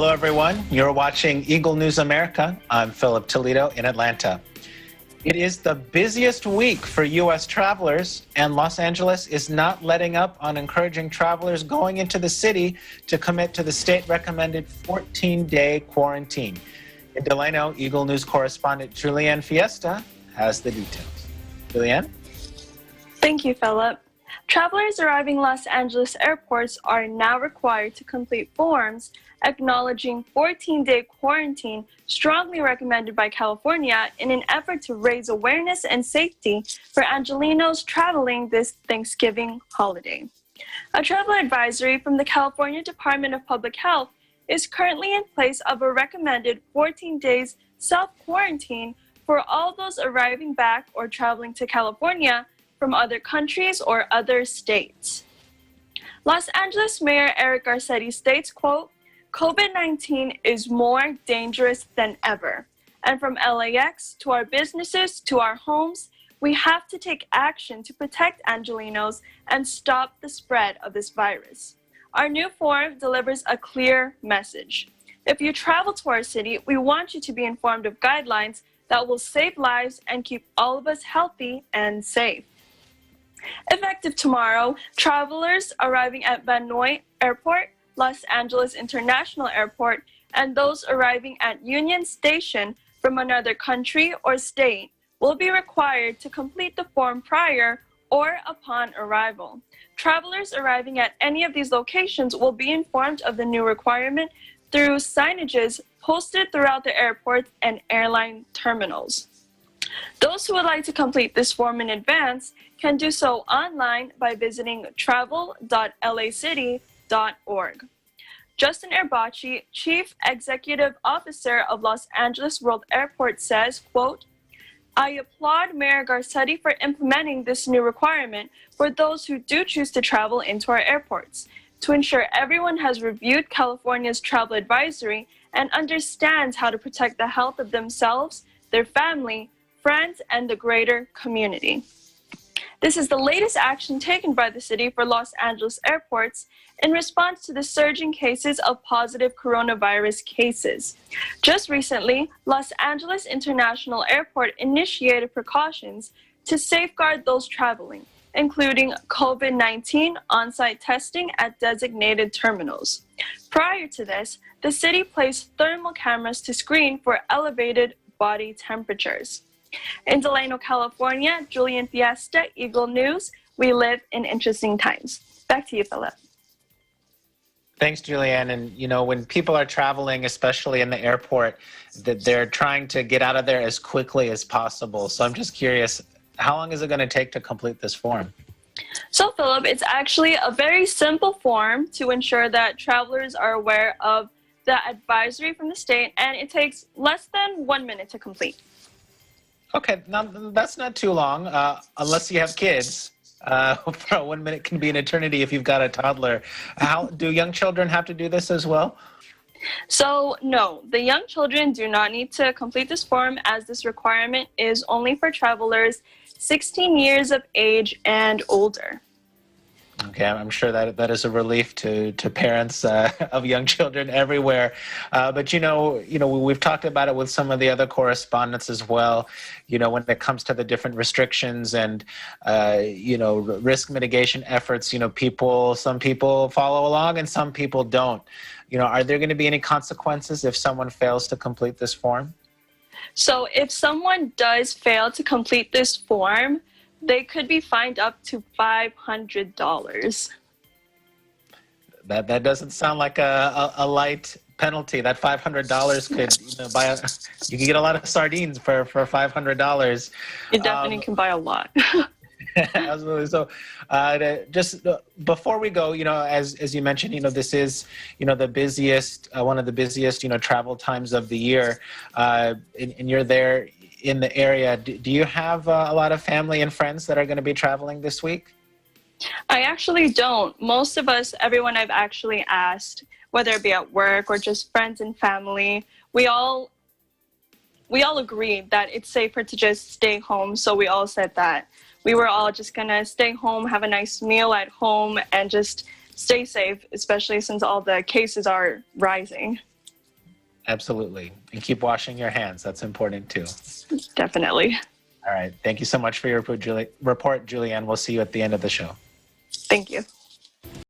Hello, everyone. You're watching Eagle News America. I'm Philip Toledo in Atlanta. It is the busiest week for U.S. travelers, and Los Angeles is not letting up on encouraging travelers going into the city to commit to the state-recommended 14-day quarantine. In Delano, Eagle News correspondent Julliene Fiesta has the details. Julliene? Thank you, Philip. Travelers arriving Los Angeles airports are now required to complete forms acknowledging 14-day quarantine strongly recommended by California in an effort to raise awareness and safety for Angelenos traveling this Thanksgiving holiday. A travel advisory from the California Department of Public Health is currently in place of a recommended 14 days self-quarantine for all those arriving back or traveling to California from other countries or other states. Los Angeles Mayor Eric Garcetti states, quote, "COVID-19 is more dangerous than ever. And from LAX to our businesses to our homes, we have to take action to protect Angelenos and stop the spread of this virus. Our new form delivers a clear message. If you travel to our city, we want you to be informed of guidelines that will save lives and keep all of us healthy and safe." Effective tomorrow, travelers arriving at Van Nuys Airport, Los Angeles International Airport, and those arriving at Union Station from another country or state will be required to complete the form prior or upon arrival. Travelers arriving at any of these locations will be informed of the new requirement through signages posted throughout the airports and airline terminals. Those who would like to complete this form in advance can do so online by visiting travel.lacity.org. Justin Erbacci, Chief Executive Officer of Los Angeles World Airport, says, quote, "I applaud Mayor Garcetti for implementing this new requirement for those who do choose to travel into our airports, to ensure everyone has reviewed California's travel advisory and understands how to protect the health of themselves, their family, friends, and the greater community." This is the latest action taken by the city for Los Angeles airports in response to the surging cases of positive coronavirus cases. Just recently, Los Angeles International Airport initiated precautions to safeguard those traveling, including COVID-19 on-site testing at designated terminals. Prior to this, the city placed thermal cameras to screen for elevated body temperatures. In Delano, California, Julliene Fiesta, Eagle News. We live in interesting times. Back to you, Philip. Thanks, Julliene. And, you know, when people are traveling, especially in the airport, that they're trying to get out of there as quickly as possible. So I'm just curious, how long is it going to take to complete this form? So, Philip, it's actually a very simple form to ensure that travelers are aware of the advisory from the state, and it takes less than 1 minute to complete. Okay, now that's not too long, unless you have kids. 1 minute can be an eternity if you've got a toddler. How do young children have to do this as well? So, no, the young children do not need to complete this form, as this requirement is only for travelers 16 years of age and older. Okay, I'm sure that is a relief to parents of young children everywhere. But you know, we've talked about it with some of the other correspondents as well. You know, when it comes to the different restrictions and risk mitigation efforts, you know, some people follow along and some people don't. You know, are there going to be any consequences if someone fails to complete this form? So, if someone does fail to complete this form, they could be fined up to $500. That doesn't sound like a light penalty. That $500 could you can get a lot of sardines for $500. You definitely can buy a lot. Absolutely. So, just before we go, you know, as you mentioned, you know, this is, you know, the busiest, one of the busiest, you know, travel times of the year, and you're there in the area. Do you have a lot of family and friends that are going to be traveling this week? I actually don't. Most of us, everyone I've actually asked, whether it be at work or just friends and family, we all agreed that it's safer to just stay home. So we all said that we were all just gonna stay home, have a nice meal at home, and just stay safe, especially since all the cases are rising. Absolutely. And keep washing your hands. That's important too. Definitely. All right. Thank you so much for your report, Julianne. We'll see you at the end of the show. Thank you.